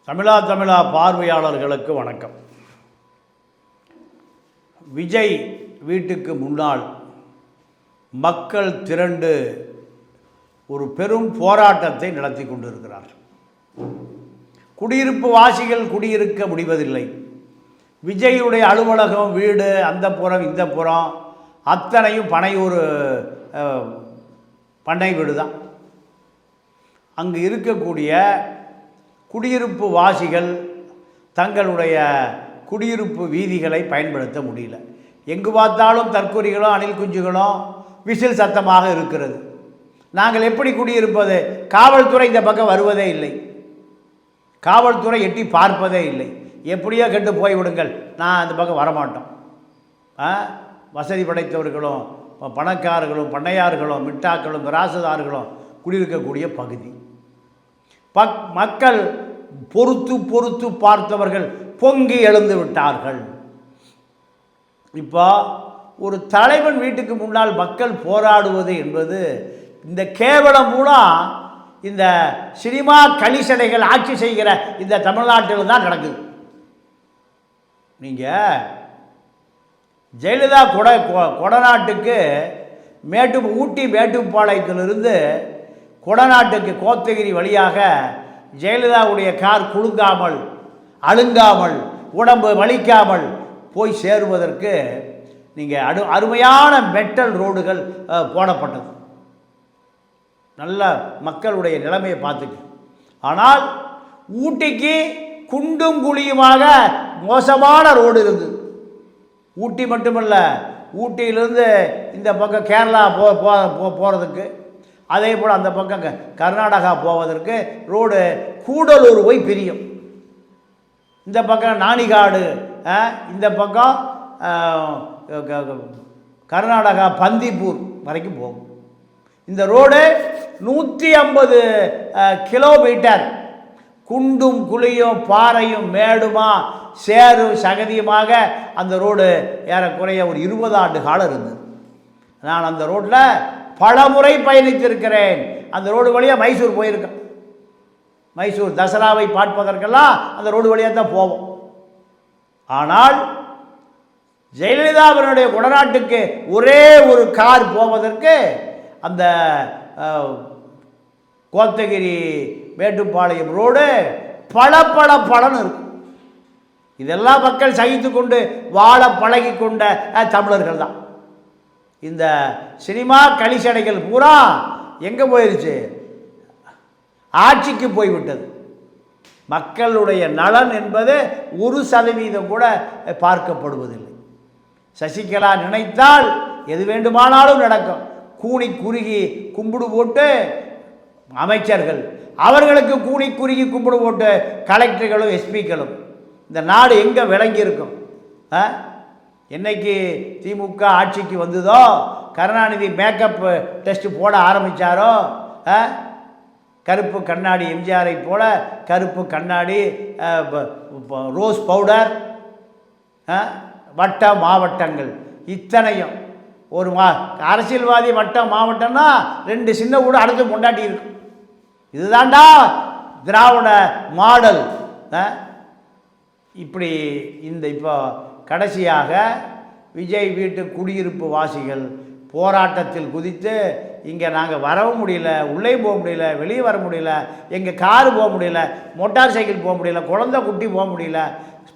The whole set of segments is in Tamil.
தமிழா பார்வையாளர்களுக்கு வணக்கம். விஜய் வீட்டுக்கு முன்னால் மக்கள் திரண்டு ஒரு பெரும் போராட்டத்தை நடத்தி கொண்டிருக்கிறார். குடியிருப்பு வாசிகள் குடியிருக்க முடிவதில்லை. விஜயுடைய அலுவலகம், வீடு, அந்த புறம் இந்த புறம் அத்தனையும் பனையூர் பண்ணை வீடு தான். அங்கு இருக்கக்கூடிய குடியிருப்பு வாசிகள் தங்களுடைய குடியிருப்பு வீதிகளை பயன்படுத்த முடியல. எங்கு பார்த்தாலும் தற்கொலைகளும் அணில் குஞ்சுகளும் விசில் சத்தமாக இருக்கிறது. நாங்கள் எப்படி குடியிருப்பது? காவல்துறை இந்த பக்கம் வருவதே இல்லை. காவல்துறை எட்டி பார்ப்பதே இல்லை. எப்படியோ கெட்டு போய்விடுங்கள், நான் அந்த பக்கம் வரமாட்டோம். வசதி படைத்தவர்களும் பணக்காரர்களும் பண்ணையார்களும் மிட்டாக்களும் ராசதார்களும் குடியிருக்கக்கூடிய பகுதி. மக்கள் பொறுத்து பார்த்தவர்கள் பொங்கி எழுந்து விட்டார்கள். இப்போ ஒரு தலைவன் வீட்டுக்கு முன்னால் மக்கள் போராடுவது என்பது இந்த கேவலம் மூலம் இந்த சினிமா கலிசடைகள் ஆட்சி செய்கிற இந்த தமிழ்நாட்டில் தான் நடக்குது. நீங்கள் ஜெயலலிதா கொடநாட்டுக்கு ஊட்டி மேட்டுப்பாளையத்திலிருந்து கொடநாட்டுக்கு கோத்தகிரி வழியாக ஜெயலலிதாவுடைய கார் குலுங்காமல் அழுங்காமல் உடம்பு வலிக்காமல் போய் சேருவதற்கு நீங்கள் அருமையான மெட்டல் ரோடுகள் போடப்பட்டது. நல்ல மக்களுடைய நிலைமையை பார்த்துக்கு. ஆனால் ஊட்டிக்கு குண்டும் குழியுமாக மோசமான ரோடு இருந்தது. ஊட்டி மட்டுமல்ல, ஊட்டியிலிருந்து இந்த பக்கம் கேரளா போகிறதுக்கு, அதே போல் அந்த பக்கம் கர்நாடகா போவதற்கு ரோடு கூடலூர் போய் பிரியும். இந்த பக்கம் நாணிகாடு, இந்த பக்கம் கர்நாடகா பந்திப்பூர் வரைக்கும் போகும். இந்த ரோடு 150 கிலோமீட்டர் குண்டும் குழியும் பாறையும் மேடுமா சேரும் சகதியுமாக அந்த ரோடு ஏறக்குறைய ஒரு 20 ஆண்டு காலம் இருந்தது. நான் அந்த ரோட்டில் பல முறை பயணித்திருக்கிறேன். அந்த ரோடு வழியாக மைசூர் போயிருக்கேன். மைசூர் தசராவை பார்ப்பதற்கெல்லாம் அந்த ரோடு வழியாக தான் போவோம். ஆனால் ஜெயலலிதாவினுடைய கொடநாட்டுக்கு ஒரே ஒரு கார் போவதற்கு அந்த கோத்தகிரி மேட்டுப்பாளையம் ரோடு பளபளன்னு இருக்கும். இதெல்லாம் மக்கள் சகித்து கொண்டு வாழ பழகி கொண்ட தமிழர்கள் தான். இந்த சினிமா கலிசடைகள் பூரா எங்கே போயிடுச்சு? ஆட்சிக்கு போய்விட்டது. மக்களுடைய நலன் என்பது 1% கூட பார்க்கப்படுவதில்லை. சசிகலா நினைத்தால் எது வேண்டுமானாலும் நடக்கும். கூனி குறுகி கும்பிடு போட்டு அமைச்சர்கள், அவர்களுக்கு கூனி குறுகி கும்பிடு போட்டு கலெக்டர்களும் எஸ்பிக்களும், இந்த நாடு எங்கே விளங்கி இருக்கும்? என்னைக்கு திமுக ஆட்சிக்கு வந்ததோ, கருணாநிதி மேக்கப் டெஸ்ட் போட ஆரம்பித்தாரோ, கருப்பு கண்ணாடி, எம்ஜிஆரை போல கருப்பு கண்ணாடி, ரோஸ் பவுடர், வட்ட மாவட்டங்கள் இத்தனையும். ஒரு அரசியல்வாதி வட்டம் மாவட்டம்னா 2 சின்ன வீடு அடுத்து கொண்டாட்டி இருக்கு. இதுதான்டா திராவிட மாடல். இப்படி இப்போ கடைசியாக விஜய் வீட்டு குடியிருப்பு வாசிகள் போராட்டத்தில் குதித்து, இங்கே நாங்கள் வரவும் முடியல, உள்ளே போக முடியல, வெளியே வர முடியல, எங்கள் காரு போக முடியல, மோட்டார் சைக்கிள் போக முடியல, குழந்தை குட்டி போக முடியல,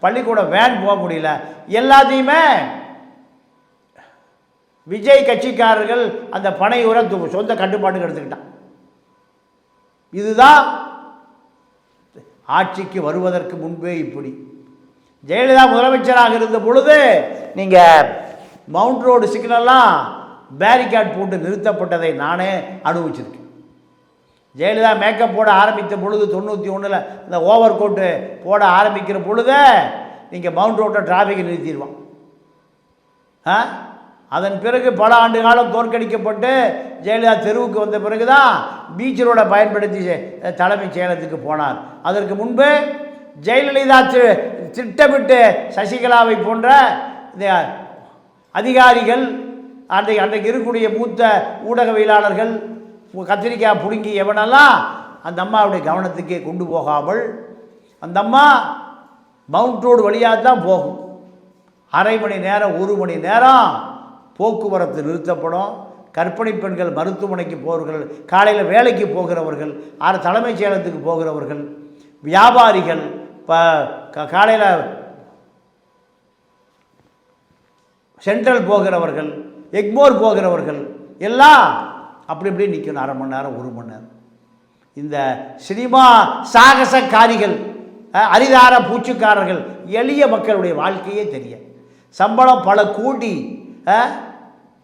பள்ளிக்கூட வேன் போக முடியல, எல்லாத்தையுமே விஜய் கட்சிக்காரர்கள் அந்த பனையூரை சொந்த கட்டுப்பாட்டுக்கு எடுத்துக்கிட்டான். இதுதான் ஆட்சிக்கு வருவதற்கு முன்பே இப்படி. ஜெயலலிதா முதலமைச்சராக இருந்த பொழுது நீங்கள் மவுண்ட் ரோடு சிக்னல்லாம் பேரிகார்ட் போட்டு நிறுத்தப்பட்டதை நானே அனுபவிச்சிருக்கேன். ஜெயலலிதா மேக்கப் போட ஆரம்பித்த பொழுது 91 இந்த ஓவர் கோட்டு போட ஆரம்பிக்கிற பொழுது நீங்கள் மவுண்ட் ரோட்டில் டிராஃபிக்கை நிறுத்திடுவான். அதன் பிறகு பல ஆண்டு காலம் தோற்கடிக்கப்பட்டு ஜெயலலிதா தெருவுக்கு வந்த பிறகு தான் பீச் ரோடை பயன்படுத்தி தலைமைச் செயலகத்துக்கு போனார். அதற்கு முன்பு ஜெயலலிதா திட்டமிட்டு சசிகலாவை போன்ற அதிகாரிகள், அன்றைக்கு இருக்கக்கூடிய மூத்த ஊடகவியலாளர்கள் கத்திரிக்காய் பிடுங்கி எவனெல்லாம் அந்த அம்மாவுடைய கவனத்துக்கே கொண்டு போகாமல் அந்த அம்மா மவுண்ட் ரோடு வழியாக தான் போகும். அரை மணி நேரம் 1 மணி நேரம் போக்குவரத்து நிறுத்தப்படும். கர்ப்பிணி பெண்கள் மருத்துவமனைக்கு போகிறவர்கள், காலையில் வேலைக்கு போகிறவர்கள், தலைமைச் செயலகத்துக்கு போகிறவர்கள், வியாபாரிகள், காலையில் சென்ட்ரல் போகிறவர்கள், எக்மோர் போகிறவர்கள் எல்லாம் அப்படி இப்படி நிற்கணும். அரை மணி நேரம் 1 மணி நேரம். இந்த சினிமா சாகசக்காரிகள், அரிதார பூச்சிக்காரர்கள், எளிய மக்களுடைய வாழ்க்கையே தெரிய சம்பளம் பல கோடி.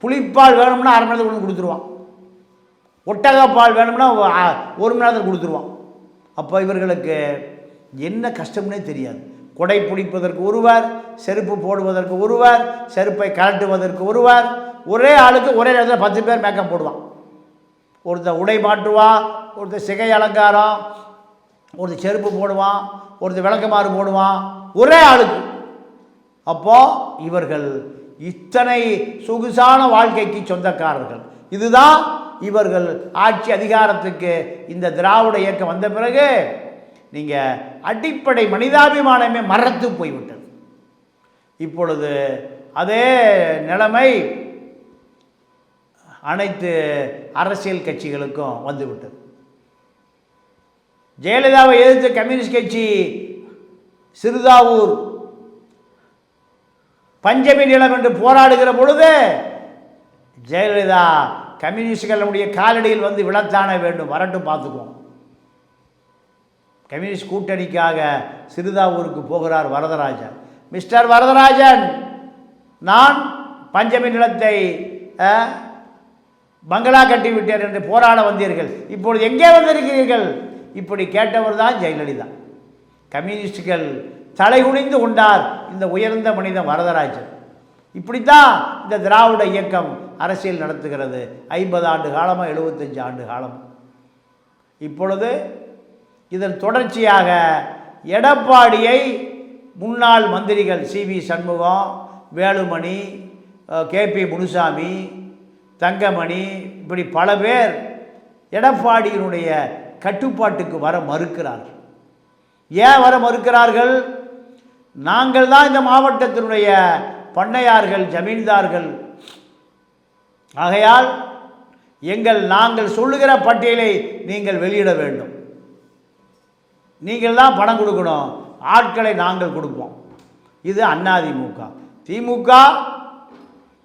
புளிப்பால் வேணும்னா அரை மணி நேரத்தில் கொண்டு கொடுத்துருவான். ஒட்டகப்பால் வேணும்னா 1 மணி நேரத்தில் கொடுத்துருவான். அப்போ இவர்களுக்கு என்ன கஷ்டம்னே தெரியாது. கொடை பிடிப்பதற்கு ஒருவர், செருப்பு போடுவதற்கு ஒருவர், செருப்பை கலட்டுவதற்கு ஒருவர், ஒரே ஆளுக்கு ஒரே நேரத்தில் 10 பேர் மேக்கப் போடுவான். ஒருத்தர் உடை மாற்றுவான், ஒருத்தர் சிகை அலங்காரம், ஒருத்தர் செருப்பு போடுவான், ஒருத்தர் விளக்கமாறு போடுவான், ஒரே ஆளுக்கு. அப்போது இவர்கள் இத்தனை சொகுசான வாழ்க்கைக்கு சொந்தக்காரர்கள். இதுதான் இவர்கள் ஆட்சி அதிகாரத்துக்கு இந்த திராவிட இயக்கம் வந்த பிறகு நீங்கள் அடிப்படை மனிதாபிமானமே மறத்து போய்விட்டது. இப்பொழுது அதே நிலைமை அனைத்து அரசியல் கட்சிகளுக்கும் வந்துவிட்டது. ஜெயலலிதாவை எதிர்த்து கம்யூனிஸ்ட் கட்சி சிறுதாவூர் பஞ்சமி நிலம் என்று போராடுகிற பொழுது ஜெயலலிதா கம்யூனிஸ்டுகளுடைய காலடியில் வந்து விழத்தான வேண்டும், வரட்டும் பார்த்துக்குவோம். கம்யூனிஸ்ட் கூட்டணிக்காக சிறுதாவூருக்கு போகிறார் வரதராஜன். மிஸ்டர் வரதராஜன், நான் பஞ்சமி நிலத்தை பங்களா கட்டிவிட்டேன் என்று போராட வந்தீர்கள், இப்பொழுது எங்கே வந்திருக்கிறீர்கள்? இப்படி கேட்டவர் தான் ஜெயலலிதா. கம்யூனிஸ்டுகள் தலைகுனிந்து கொண்டார் இந்த உயர்ந்த மனிதன் வரதராஜன். இப்படித்தான் இந்த திராவிட இயக்கம் அரசியல் நடத்துகிறது. 50 ஆண்டு காலமாக, 75 ஆண்டு காலம். இப்பொழுது இதன் தொடர்ச்சியாக எடப்பாடியை முன்னாள் மந்திரிகள் சிவி சண்முகம், வேலுமணி, கேபி முனுசாமி, தங்கமணி, இப்படி பல பேர் எடப்பாடியினுடைய கட்டுப்பாட்டுக்கு வர மறுக்கிறார்கள். ஏன் வர மறுக்கிறார்கள்? நாங்கள் தான் இந்த மாவட்டத்தினுடைய பண்ணையார்கள், ஜமீன்தார்கள். ஆகையால் நாங்கள் சொல்லுகிற பட்டியலை நீங்கள் வெளியிட வேண்டும். நீங்கள் தான் பணம் கொடுக்கணும், ஆட்களை நாங்கள் கொடுப்போம். இது அதிமுக. திமுக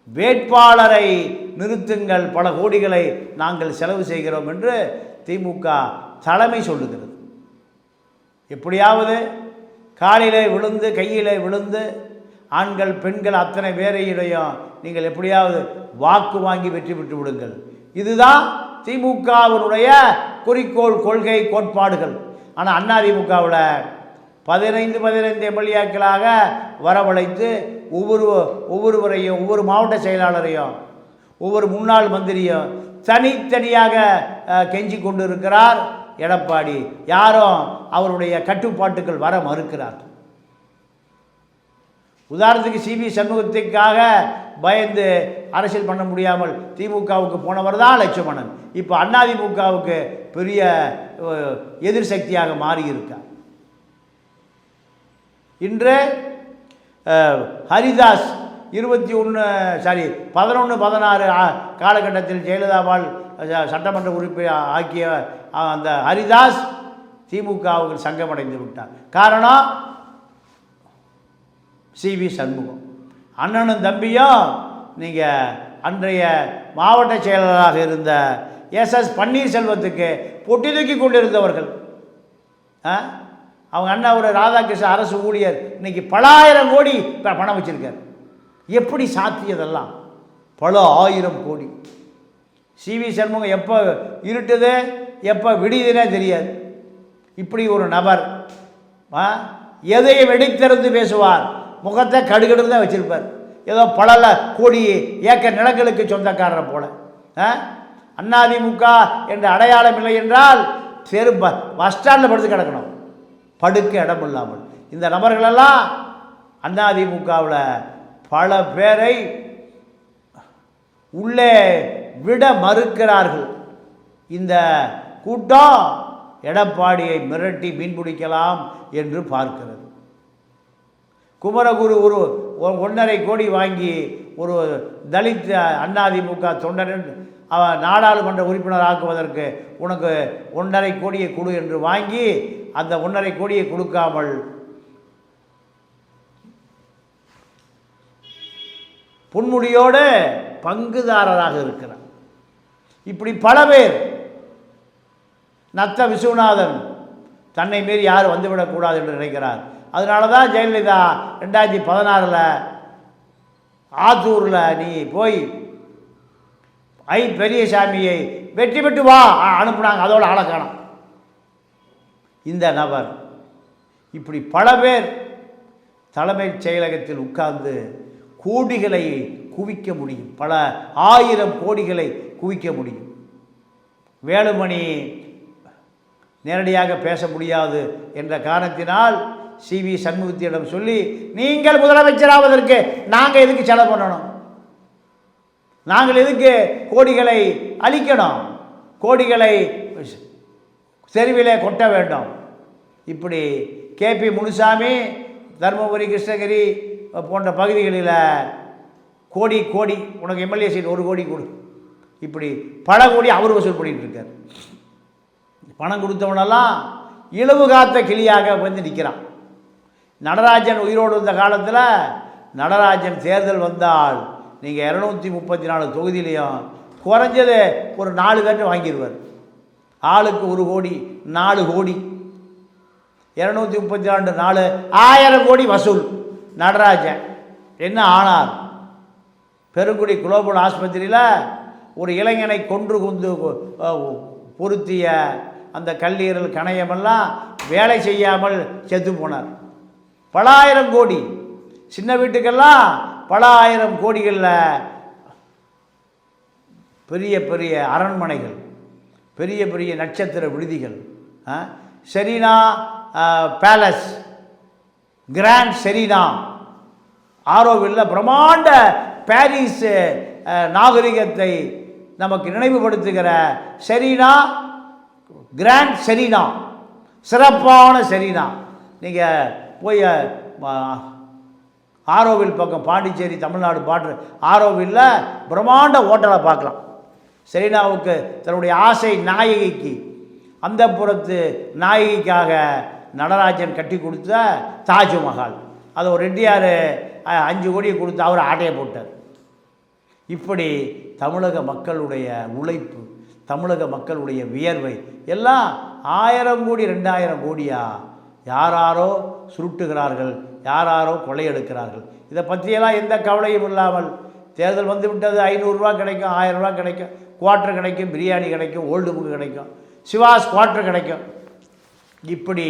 வேட்பாளரை நிறுத்துங்கள், பல கோடிகளை நாங்கள் செலவு செய்கிறோம் என்று திமுக தலைமை சொல்லுகிறது. எப்படியாவது காலிலே விழுந்து, கையிலே விழுந்து, ஆண்கள் பெண்கள் அத்தனை பேரையிடையும் நீங்கள் எப்படியாவது வாக்கு வாங்கி வெற்றி பெற்று விடுங்கள். இதுதான் திமுகவினுடைய குறிக்கோள், கொள்கை, கோட்பாடுகள். ஆனால் அதிமுகவில் 15 எம்எல்ஏக்களாக வரவழைத்து ஒவ்வொருவரையும், ஒவ்வொரு மாவட்ட செயலாளரையும், ஒவ்வொரு முன்னாள் மந்திரியும் தனித்தனியாக கெஞ்சி கொண்டு இருக்கிறார் எடப்பாடி. யாரும் அவருடைய கட்டுப்பாட்டுகள் வர மறுக்கிறார். உதாரணத்துக்கு சிவி சண்முகத்துக்காக பயந்து அரசியல் பண்ண முடியாமல் திமுகவுக்கு போனவர் தான் லட்சுமணன். இப்போ அதிமுகவுக்கு பெரிய எதிர் சக்தியாக மாறியிருக்கார். இன்று ஹரிதாஸ் 11-16 காலகட்டத்தில் ஜெயலலிதாவால் சட்டமன்ற உறுப்பினர் ஆக்கிய அந்த ஹரிதாஸ் திமுகவுக்கு சங்கமடைந்து விட்டார். காரணம் சிவி சண்முகம். அண்ணனும் தம்பியும் நீங்கள் அன்றைய மாவட்ட செயலராக இருந்த எஸ்எஸ் பன்னீர்செல்வத்துக்கு பொட்டி தூக்கி கொண்டிருந்தவர்கள். அவங்க அண்ணா ஒரு ராதாகிருஷ்ணன் அரசு ஊழியர், இன்னைக்கு பல ஆயிரம் கோடி பணம் வச்சிருக்கார். எப்படி சாத்தியதெல்லாம்? பல ஆயிரம் கோடி. சிவி சண்முகம் எப்போ இருட்டுது எப்போ விடியுதுன்னே தெரியாது. இப்படி ஒரு நபர் எதையும் வெடித்திறந்து பேசுவார், முகத்தை கடுகடுன்னு தான் வச்சிருப்பார். ஏதோ பல கோடி ஏக்கர் நிலங்களுக்கு சொந்தக்காரரை போல. அதிமுக என்ற அடையாளம் இல்லை என்றால் பஸ் ஸ்டாண்டில் படுத்து கிடக்கணும், படுக்க இடம் இல்லாமல். இந்த நபர்களெல்லாம் அதிமுகவில் பல பேரை உள்ளே விட மறுக்கிறார்கள். இந்த கூட்டம் எடப்பாடியை மிரட்டி மீன்பிடிக்கலாம் என்று பார்க்கிறது. குமரகுரு ஒரு 1.5 கோடி வாங்கி ஒரு தலித் அதிமுக தொண்டரின் நாடாளுமன்ற உறுப்பினர் ஆக்குவதற்கு உனக்கு 1.5 கோடியை கொடு என்று வாங்கி அந்த 1.5 கோடியை கொடுக்காமல் பொன்முடியோடு பங்குதாரராக இருக்கிறார். இப்படி பல பேர். நத்த விஸ்வநாதன் தன்னை மீறி யாரும் வந்துவிடக்கூடாது என்று நினைக்கிறார். அதனால தான் ஜெயலலிதா 2016 ஆத்தூரில் நீ போய் பெரியசாமியை வெற்றி பெற்று வா அனுப்புனாங்க. அதோட ஆளை காணோம். இந்த நபர் இப்படி பல பேர் தலைமைச் செயலகத்தில் உட்கார்ந்து கோடிகளை குவிக்க முடியும். பல 1000 கோடிகளை குவிக்க முடியும். வேலுமணி நேரடியாக பேச முடியாது என்ற காரணத்தினால் CV சண்முகத்திடம் சொல்லி, நீங்கள் முதலமைச்சராவதற்கு நாங்கள் எதுக்கு செலவு பண்ணணும், நாங்கள் எதுக்கு கோடிகளை அளிக்கணும், கோடிகளை தெருவிலே கொட்ட வேண்டும். இப்படி KP முனுசாமி தருமபுரி கிருஷ்ணகிரி போன்ற பகுதிகளில் கோடி கோடி உனக்கு MLA சீட் 1 கோடி கொடு, இப்படி பல கோடி அவர் வசூல் பண்ணிகிட்டு இருக்கார். பணம் கொடுத்தவனெல்லாம் இலவு காத்த கிளியாக வந்து நிற்கிறான். நடராஜன் உயிரோடு இருந்த காலத்தில் நடராஜன் தேர்தல் வந்தால் நீங்கள் 234 தொகுதியிலையும் குறைஞ்சது ஒரு 4 பேர் வாங்கிடுவார். ஆளுக்கு 1 கோடி, 4 கோடி, 232 4 1000 கோடி வசூல். நடராஜன் என்ன ஆனார்? பெருங்குடி குளோபல் ஆஸ்பத்திரியில் ஒரு இளைஞனை கொன்று குந்து பொருத்திய அந்த கல்லீரல் கணையமெல்லாம் வேலை செய்யாமல் செத்து போனார். பல 1000 கோடி. சின்ன வீட்டுக்கெல்லாம் பல 1000 கோடிகளில் பெரிய பெரிய அரண்மனைகள், பெரிய பெரிய நட்சத்திர விடுதிகள், செரீனா பேலஸ், கிராண்ட் செரீனா, ஆரோவில்ல பிரம்மாண்ட பாரிஸ் நாகரிகத்தை நமக்கு நினைவுபடுத்துகிற செரீனா, கிராண்ட் செரீனா, சிறப்பான செரீனா. நீங்கள் போய் ஆரோவில் பக்கம் பாண்டிச்சேரி தமிழ்நாடு பாட்டு ஆரோவில்ல பிரம்மாண்ட ஹோட்டலை பார்க்கலாம். செரீனாவுக்கு தன்னுடைய ஆசை நாயகிக்கு, அந்த புறத்து நாயகிக்காக நடராஜன் கட்டி கொடுத்த தாஜ்மஹால், அதை ஒரு ரெட்டியார் 5 கோடியை கொடுத்து அவர் ஆட்டையை போட்டார். இப்படி தமிழக மக்களுடைய உழைப்பு, தமிழக மக்களுடைய வியர்வை எல்லாம் 1000 கோடி 2000 கோடியா யாராரோ சுருட்டுகிறார்கள், யாராரோ கொள்ளையெடுக்கிறார்கள். இதை பற்றியெல்லாம் எந்த கவலையும் இல்லாமல் தேர்தல் வந்து விட்டது, 500 ரூபா கிடைக்கும், 1000 ரூபா கிடைக்கும், குவார்ட்டர் கிடைக்கும், பிரியாணி கிடைக்கும், ஓல்டு புக்கு கிடைக்கும், சிவாஸ் குவார்ட்டர் கிடைக்கும். இப்படி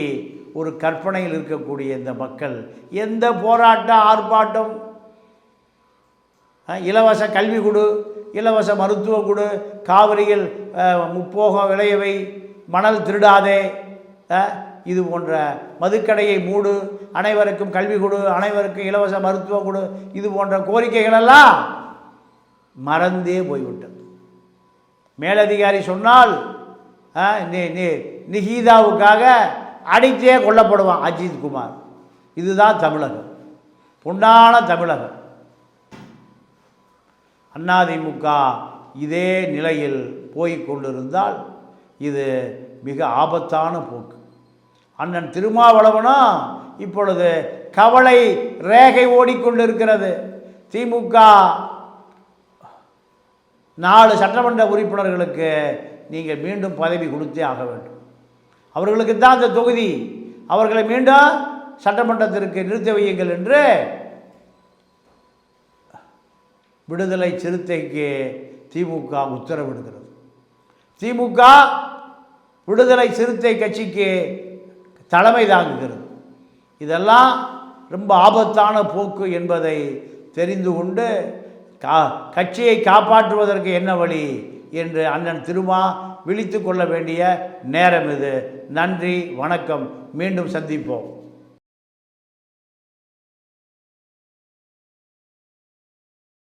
ஒரு கற்பனையில் இருக்கக்கூடிய இந்த மக்கள் எந்த போராட்டம் ஆர்ப்பாட்டம், இலவச கல்வி கொடு, இலவச மருத்துவம் கொடு, காவிரியில் முப்போகம் விளையவை, மணல் திருடாதே, இது போன்ற மதுக்கடையை மூடு, அனைவருக்கும் கல்வி கொடு, அனைவருக்கும் இலவச மருத்துவம் கொடு, இது போன்ற கோரிக்கைகளெல்லாம் மறந்தே போய்விட்டது. மேலதிகாரி சொன்னால் நிகிதாவுக்காக அடித்தே கொல்லப்படுவான் அஜித் குமார். இதுதான் தமிழகம், பொன்னான தமிழகம். அதிமுக இதே நிலையில் போய்கொண்டிருந்தால் இது மிக ஆபத்தான போக்கு. அண்ணன் திருமாவளவனும் இப்பொழுது கவலை ரேகை ஓடிக்கொண்டிருக்கிறது. திமுக 4 சட்டமன்ற உறுப்பினர்களுக்கு நீங்கள் மீண்டும் பதவி கொடுத்தே ஆக வேண்டும். அவர்களுக்கு தான் அந்த தொகுதி, அவர்களை மீண்டும் சட்டமன்றத்திற்கு நிறுத்த வையுங்கள் என்று விடுதலை சிறுத்தைக்கு திமுக உத்தரவிடுகிறது. திமுக விடுதலை சிறுத்தை கட்சிக்கு தலைமை தாங்குகிறது. இதெல்லாம் ரொம்ப ஆபத்தான போக்கு என்பதை தெரிந்து கொண்டு கட்சியை காப்பாற்றுவதற்கு என்ன வழி என்று அண்ணன் திருமா விழித்து கொள்ள வேண்டிய நேரம் இது. நன்றி, வணக்கம். மீண்டும் சந்திப்போம்.